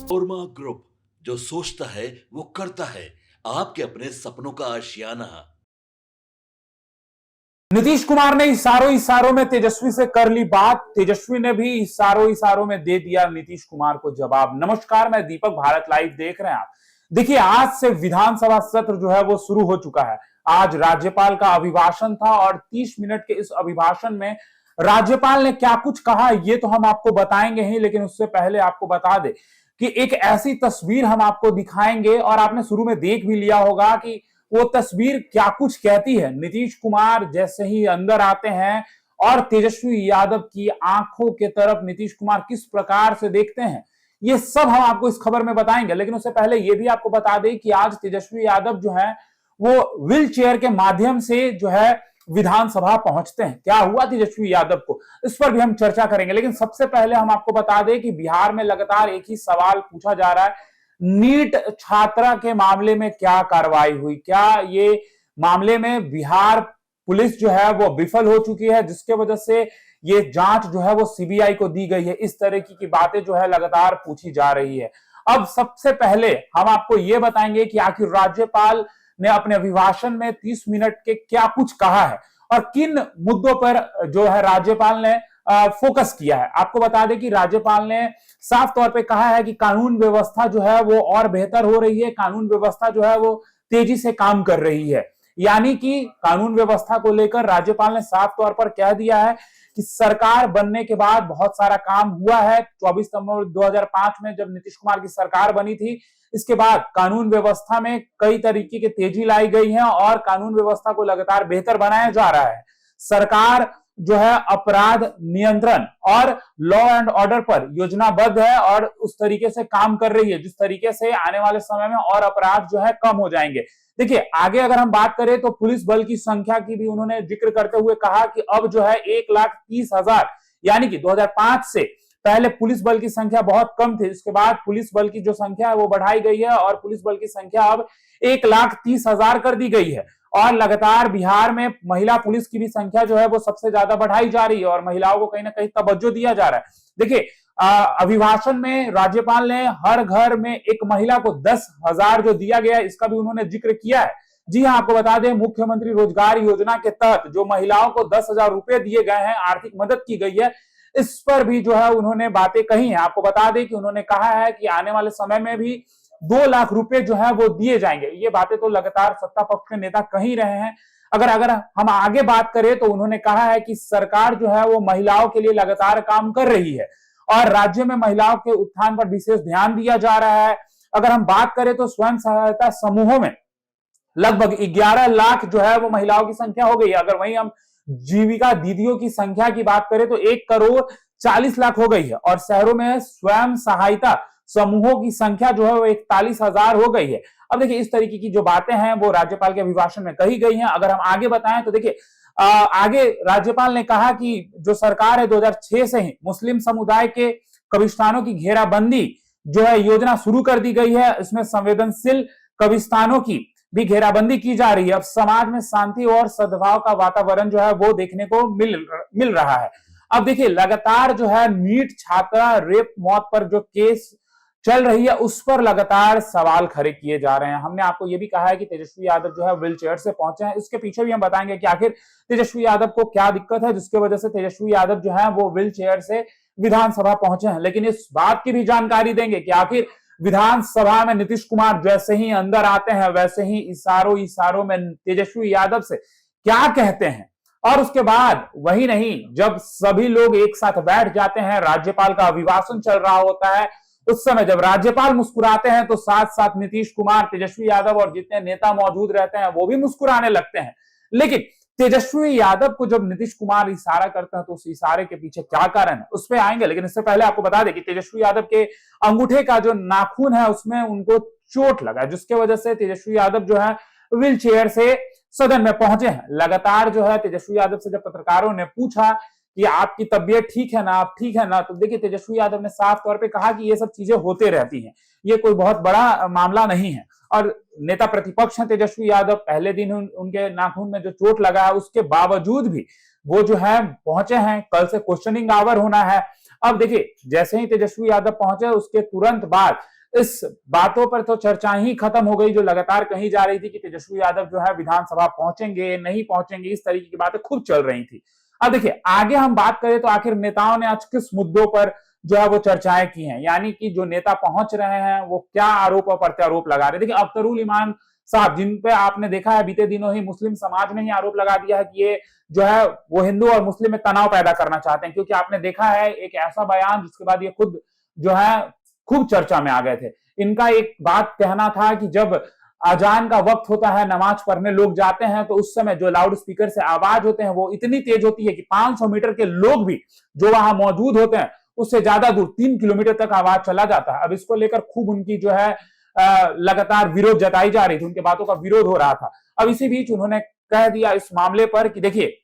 उरमा group, जो सोचता है वो करता है। आपके अपने सपनों का आशियाना। नीतीश कुमार ने इशारों इशारों में तेजस्वी से कर ली बात। तेजस्वी ने भी इशारों इशारों में दे दिया नीतीश कुमार को जवाब। नमस्कार, मैं दीपक, भारत लाइव देख रहे हैं आप। देखिए, आज से विधानसभा सत्र जो है वो शुरू हो चुका है। आज राज्यपाल का अभिभाषण था और 30 मिनट के इस अभिभाषण में राज्यपाल ने क्या कुछ कहा ये तो हम आपको बताएंगे ही, लेकिन उससे पहले आपको बता दे कि एक ऐसी तस्वीर हम आपको दिखाएंगे और आपने शुरू में देख भी लिया होगा कि वो तस्वीर क्या कुछ कहती है। नीतीश कुमार जैसे ही अंदर आते हैं और तेजस्वी यादव की आंखों के तरफ नीतीश कुमार किस प्रकार से देखते हैं, ये सब हम आपको इस खबर में बताएंगे। लेकिन उससे पहले ये भी आपको बता दें कि आज तेजस्वी यादव जो है वो व्हील चेयर के माध्यम से जो है विधानसभा पहुंचते हैं। क्या हुआ तेजस्वी यादव को, इस पर भी हम चर्चा करेंगे। लेकिन सबसे पहले हम आपको बता दें कि बिहार में लगातार एक ही सवाल पूछा जा रहा है, नीट छात्रा के मामले में क्या कार्रवाई हुई, क्या ये मामले में बिहार पुलिस जो है वो विफल हो चुकी है, जिसके वजह से ये जांच जो है वो सीबीआई को दी गई है। इस तरह की बातें जो है लगातार पूछी जा रही है। अब सबसे पहले हम आपको ये बताएंगे कि आखिर राज्यपाल ने अपने अभिभाषण में 30 मिनट के क्या कुछ कहा है और किन मुद्दों पर जो है राज्यपाल ने फोकस किया है। आपको बता दें कि राज्यपाल ने साफ तौर पे कहा है कि कानून व्यवस्था जो है वो और बेहतर हो रही है, कानून व्यवस्था जो है वो तेजी से काम कर रही है। यानी कि कानून व्यवस्था को लेकर राज्यपाल ने साफ तौर पर कह दिया है कि सरकार बनने के बाद बहुत सारा काम हुआ है। 24 नवंबर 2005 में जब नीतीश कुमार की सरकार बनी थी, इसके बाद कानून व्यवस्था में कई तरीके की तेजी लाई गई है और कानून व्यवस्था को लगातार बेहतर बनाया जा रहा है। सरकार जो है अपराध नियंत्रण और लॉ एंड ऑर्डर पर योजनाबद्ध है और उस तरीके से काम कर रही है जिस तरीके से आने वाले समय में और अपराध जो है कम हो जाएंगे। देखिए, आगे अगर हम बात करें तो पुलिस बल की संख्या की भी उन्होंने जिक्र करते हुए कहा कि अब जो है 1,30,000, यानी कि 2005 से पहले पुलिस बल की संख्या बहुत कम थी, इसके बाद पुलिस बल की जो संख्या है वो बढ़ाई गई है और पुलिस बल की संख्या अब 1,30,000 कर दी गई है। और लगातार बिहार में महिला पुलिस की भी संख्या जो है वो सबसे ज्यादा बढ़ाई जा रही है और महिलाओं को कहीं ना कहीं तवज्जो दिया जा रहा है। देखिए, अभिभाषण में राज्यपाल ने हर घर में एक महिला को 10,000 जो दिया गया है, इसका भी उन्होंने जिक्र किया है। जी हाँ, आपको बता दें, मुख्यमंत्री रोजगार योजना के तहत जो महिलाओं को 10,000 रुपए दिए गए हैं, आर्थिक मदद की गई है, इस पर भी जो है उन्होंने बातें कही हैं। आपको बता दें कि उन्होंने कहा है कि आने वाले समय में भी 2 लाख रुपए जो है वो दिए जाएंगे। ये बातें तो लगातार सत्ता पक्ष के नेता कह ही रहे हैं। अगर हम आगे बात करें तो उन्होंने कहा है कि सरकार जो है वो महिलाओं के लिए लगातार काम कर रही है और राज्य में महिलाओं के उत्थान पर विशेष ध्यान दिया जा रहा है। अगर हम बात करें तो स्वयं सहायता समूहों में लगभग 11 लाख जो है वो महिलाओं की संख्या हो गई है। अगर वहीं हम जीविका दीदियों की संख्या की बात करें तो 1,40,00,000 हो गई है और शहरों में स्वयं सहायता समूहों की संख्या जो है वो 41,000 हो गई है। अब देखिए, इस तरीके की जो बातें हैं वो राज्यपाल के अभिभाषण में कही गई हैं। अगर हम आगे बताएं तो देखिए, आगे राज्यपाल ने कहा कि जो सरकार है 2006 से ही मुस्लिम समुदाय के कब्रिस्तानों की घेराबंदी जो है योजना शुरू कर दी गई है। इसमें संवेदनशील कब्रिस्तानों की भी घेराबंदी की जा रही है। अब समाज में शांति और सद्भाव का वातावरण जो है वो देखने को मिल रहा है। अब देखिए, लगातार जो है नीट छात्रा रेप मौत पर जो केस चल रही है उस पर लगातार सवाल खड़े किए जा रहे हैं। हमने आपको यह भी कहा है कि तेजस्वी यादव जो है व्हील चेयर से पहुंचे हैं। इसके पीछे भी हम बताएंगे कि आखिर तेजस्वी यादव को क्या दिक्कत है जिसकी वजह से तेजस्वी यादव जो है वो व्हील चेयर से विधानसभा पहुंचे हैं। लेकिन इस बात की भी जानकारी देंगे कि आखिर विधानसभा में नीतीश कुमार जैसे ही अंदर आते हैं वैसे ही इशारों इशारों में तेजस्वी यादव से क्या कहते हैं। और उसके बाद वही नहीं, जब सभी लोग एक साथ बैठ जाते हैं, राज्यपाल का अभिभाषण चल रहा होता है, उस समय जब राज्यपाल मुस्कुराते हैं तो साथ साथ नीतीश कुमार, तेजस्वी यादव और जितने नेता मौजूद रहते हैं वो भी मुस्कुराने लगते हैं। लेकिन तेजस्वी यादव को जब नीतीश कुमार इशारा करते हैं तो उस इशारे के पीछे क्या कारण है उस पर आएंगे। लेकिन इससे पहले आपको बता दें कि तेजस्वी यादव के अंगूठे का जो नाखून है उसमें उनको चोट लगा, जिसके वजह से तेजस्वी यादव जो है व्हील चेयर से सदन में पहुंचे हैं। लगातार जो है तेजस्वी यादव से जब पत्रकारों ने पूछा कि आपकी तबीयत ठीक है ना, आप ठीक है ना, तो देखिए तेजस्वी यादव ने साफ तौर पे कहा कि ये सब चीजें होते रहती हैं, ये कोई बहुत बड़ा मामला नहीं है। और नेता प्रतिपक्ष हैं तेजस्वी यादव, पहले दिन उनके नाखून में जो चोट लगा है उसके बावजूद भी वो जो है पहुंचे हैं। कल से क्वेश्चनिंग आवर होना है। अब देखिए, जैसे ही तेजस्वी यादव पहुंचे उसके तुरंत बाद इस बातों पर तो चर्चा ही खत्म हो गई जो लगातार कही जा रही थी कि तेजस्वी यादव जो है विधानसभा पहुंचेंगे नहीं पहुंचेंगे, इस तरीके की बातें खूब चल रही थी। अब देखिए आगे हम बात करें तो आखिर नेताओं ने आज किस मुद्दों पर जो है वो चर्चाएं की हैं, यानी कि जो नेता पहुंच रहे हैं वो क्या आरोप और प्रत्यारोप लगा रहे। देखिए अख्तरुल ईमान साहब, जिन पे आपने देखा है बीते दिनों ही मुस्लिम समाज ने ही आरोप लगा दिया है कि ये जो है वो हिंदू और मुस्लिम में तनाव पैदा करना चाहते हैं, क्योंकि आपने देखा है एक ऐसा बयान जिसके बाद ये खुद जो है खूब चर्चा में आ गए थे। इनका एक बात कहना था कि जब अजान का वक्त होता है, नमाज पढ़ने लोग जाते हैं, तो उस समय जो लाउड स्पीकर से आवाज होते हैं वो इतनी तेज होती है कि 500 मीटर के लोग भी जो वहां मौजूद होते हैं उससे ज्यादा दूर 3 किलोमीटर तक आवाज चला जाता है। अब इसको लेकर खूब उनकी जो है लगातार विरोध जताई जा रही थी, उनके बातों का विरोध हो रहा था। अब इसी बीच उन्होंने कह दिया इस मामले पर कि देखिए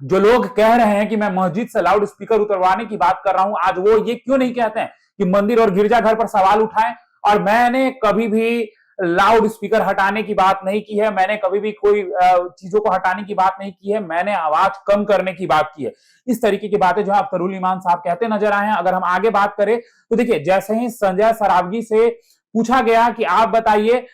जो लोग कह रहे हैं कि मैं मस्जिद से लाउड स्पीकर उतरवाने की बात कर रहा हूं, आज वो ये क्यों नहीं कहते हैं कि मंदिर और गिरजाघर पर सवाल उठाएं। और मैंने कभी भी लाउड स्पीकर हटाने की बात नहीं की है, मैंने कभी भी कोई चीजों को हटाने की बात नहीं की है, मैंने आवाज कम करने की बात की है। इस तरीके की बातें जो है अख्तरुल ईमान साहब कहते नजर आए हैं। अगर हम आगे बात करें तो देखिए जैसे ही संजय सरावगी से पूछा गया कि आप बताइए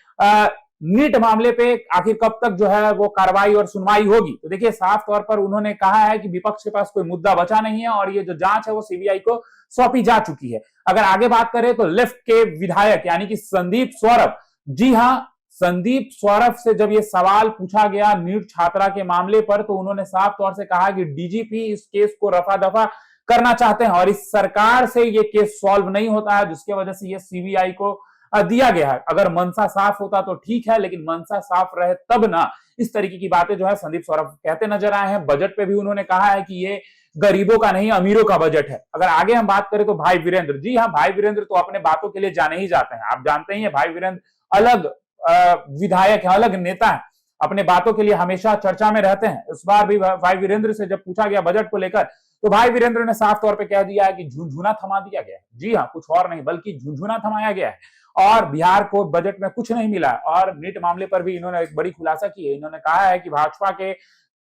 नीट मामले पे आखिर कब तक जो है वो कार्रवाई और सुनवाई होगी, तो देखिए साफ तौर पर उन्होंने कहा है कि विपक्ष के पास कोई मुद्दा बचा नहीं है और ये जो जांच है वो सीबीआई को सौंपी जा चुकी है। अगर आगे बात करें तो लेफ्ट के विधायक यानी कि संदीप सौरभ, जी हां, संदीप सौरभ से जब ये सवाल पूछा गया नीट छात्रा के मामले पर, तो उन्होंने साफ तौर से कहा कि डीजीपी इस केस को रफा दफा करना चाहते हैं और इस सरकार से ये केस सॉल्व नहीं होता है, जिसके वजह से ये सीबीआई को दिया गया है। अगर मनसा साफ होता तो ठीक है, लेकिन मनसा साफ रहे तब ना। इस तरीके की बातें जो है संदीप सौरभ कहते नजर आए हैं। बजट पे भी उन्होंने कहा है कि ये गरीबों का नहीं अमीरों का बजट है। अगर आगे हम बात करें तो भाई वीरेंद्र, जी हाँ, भाई वीरेंद्र तो अपने बातों के लिए जाने ही जाते हैं। आप जानते ही हैं भाई वीरेंद्र अलग विधायक है, अलग नेता है, अपने बातों के लिए हमेशा चर्चा में रहते हैं। इस बार भी भाई वीरेंद्र से जब पूछा गया बजट को लेकर, तो भाई वीरेंद्र ने साफ तौर पे कह दिया है कि झुनझुना थमा दिया गया है। जी हाँ, कुछ और नहीं बल्कि झुनझुना थमाया गया है और बिहार को बजट में कुछ नहीं मिला। और नीट मामले पर भी इन्होंने एक बड़ी खुलासा की है। इन्होंने कहा है कि भाजपा के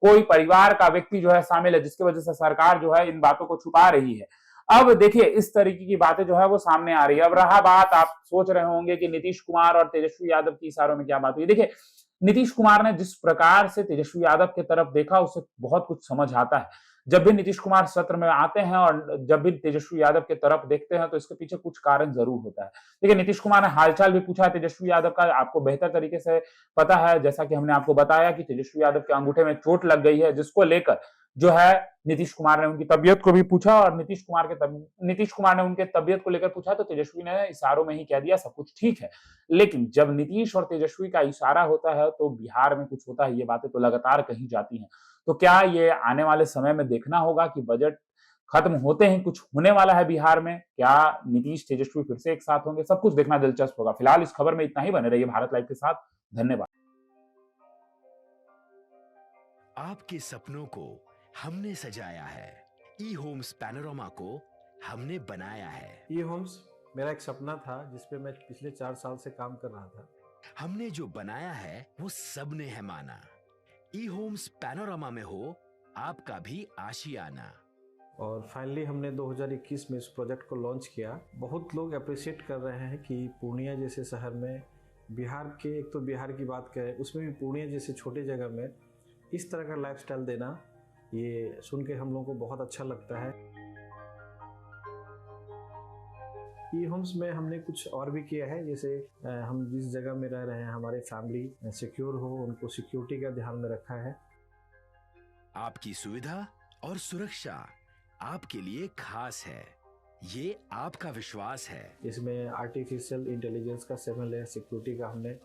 कोई परिवार का व्यक्ति जो है शामिल है, जिसकी वजह से सरकार जो है इन बातों को छुपा रही है। अब देखिए इस तरीके की बातें जो है वो सामने आ रही है। अब रहा बात, आप सोच रहे होंगे कि नीतीश कुमार और तेजस्वी यादव की इशारों में क्या बात हुई। देखिए नीतीश कुमार ने जिस प्रकार से तेजस्वी यादव की तरफ देखा उससे बहुत कुछ समझ आता है। जब भी नीतीश कुमार सत्र में आते हैं और जब भी तेजस्वी यादव की तरफ देखते हैं तो इसके पीछे कुछ कारण जरूर होता है। देखिए नीतीश कुमार ने हालचाल भी पूछा है तेजस्वी यादव का, आपको बेहतर तरीके से पता है, जैसा कि हमने आपको बताया कि तेजस्वी यादव के अंगूठे में चोट लग गई है, जिसको लेकर जो है नीतीश कुमार ने उनकी तबीयत को भी पूछा और नीतीश कुमार ने उनके तबीयत को लेकर पूछा तो तेजस्वी ने इशारों में ही कह दिया सब कुछ ठीक है। लेकिन जब नीतीश और तेजस्वी का इशारा होता है तो बिहार में कुछ होता है, ये बातें तो लगातार कही जाती हैं। तो क्या ये आने वाले समय में देखना होगा कि बजट खत्म होते ही कुछ होने वाला है बिहार में? क्या नीतीश तेजस्वी फिर से एक साथ होंगे? सब कुछ देखना दिलचस्प होगा। फिलहाल इस खबर में इतना ही, बने रहिए भारत लाइव के साथ। धन्यवाद। आपके सपनों को हमने सजाया है, ई होम्स पैनोरमा को हमने बनाया है। ई होम्स मेरा एक सपना था जिसपे मैं पिछले 4 साल से काम कर रहा था। हमने जो बनाया है वो सबने है माना। ई होम्स पैनोरमा में हो आपका भी आशियाना। और फाइनली हमने 2021 में इस प्रोजेक्ट को लॉन्च किया। बहुत लोग अप्रिशिएट कर रहे हैं कि पूर्णिया जैसे शहर में, बिहार के, एक तो बिहार की बात करें उसमें भी पूर्णिया जैसे छोटे जगह में इस तरह का लाइफस्टाइल देना, ये सुन के हम लोगों को बहुत अच्छा लगता है। ई होम्स में हमने कुछ और भी किया है, जैसे हम जिस जगह में रह रहे हैं हमारे फैमिली सिक्योर हो, उनको सिक्योरिटी का ध्यान में रखा है। आपकी सुविधा और सुरक्षा आपके लिए खास है, ये आपका विश्वास है। इसमें आर्टिफिशियल इंटेलिजेंस का 7 लेयर सिक्योरिटी का हमने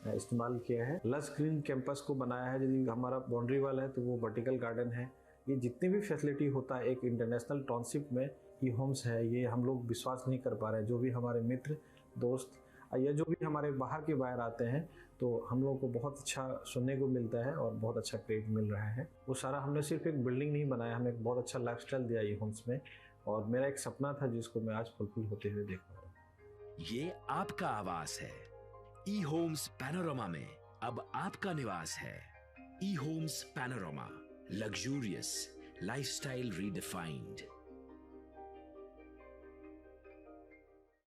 इस्तेमाल किया है। लस ग्रीन कैंपस को बनाया है, यदि हमारा बाउंड्री वाल है तो वो वर्टिकल गार्डन है। ये जितनी भी फैसिलिटी होता है एक इंटरनेशनल टाउनशिप में ई होम्स है, ये हम लोग विश्वास नहीं कर पा रहे हैं। जो भी हमारे मित्र दोस्त या जो भी हमारे बाहर के बाहर आते हैं तो हम लोगों को बहुत अच्छा सुनने को मिलता है और बहुत अच्छा क्रेडिट मिल रहा है। वो सारा हमने सिर्फ एक बिल्डिंग नहीं बनाया, हमें एक बहुत अच्छा लाइफस्टाइल दिया ई होम्स में, और मेरा एक सपना था जिसको मैं आज फुलफिल होते हुए देख पा रहा हूँ। ये आपका आवास है। ई होम्स पैनोरमा में अब आपका निवास है। E homes panorama, luxurious lifestyle redefined.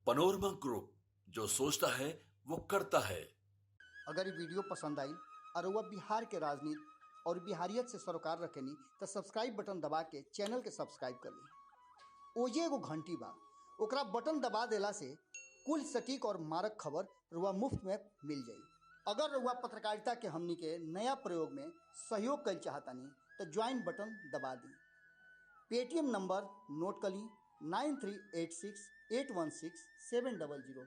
Panorama group, जो सोचता है वो करता है। अगर ये वीडियो पसंद आई और वह बिहार के राजनीति और बिहारियत से सरोकार रखेनी तो सब्सक्राइब बटन दबा के चैनल के सब्सक्राइब कर ली। ओजे एगो घंटी बा, ओकरा बटन दबा देला से कुल सटीक और मारक खबर रुआ मुफ्त में मिल जाई। अगर रुआ पत्रकारिता के हमनी के नया प्रयोग में सहयोग कर चाहतानी तो ज्वाइन बटन दबा दी। पेटीएम नंबर नोट कर ली 9386816700।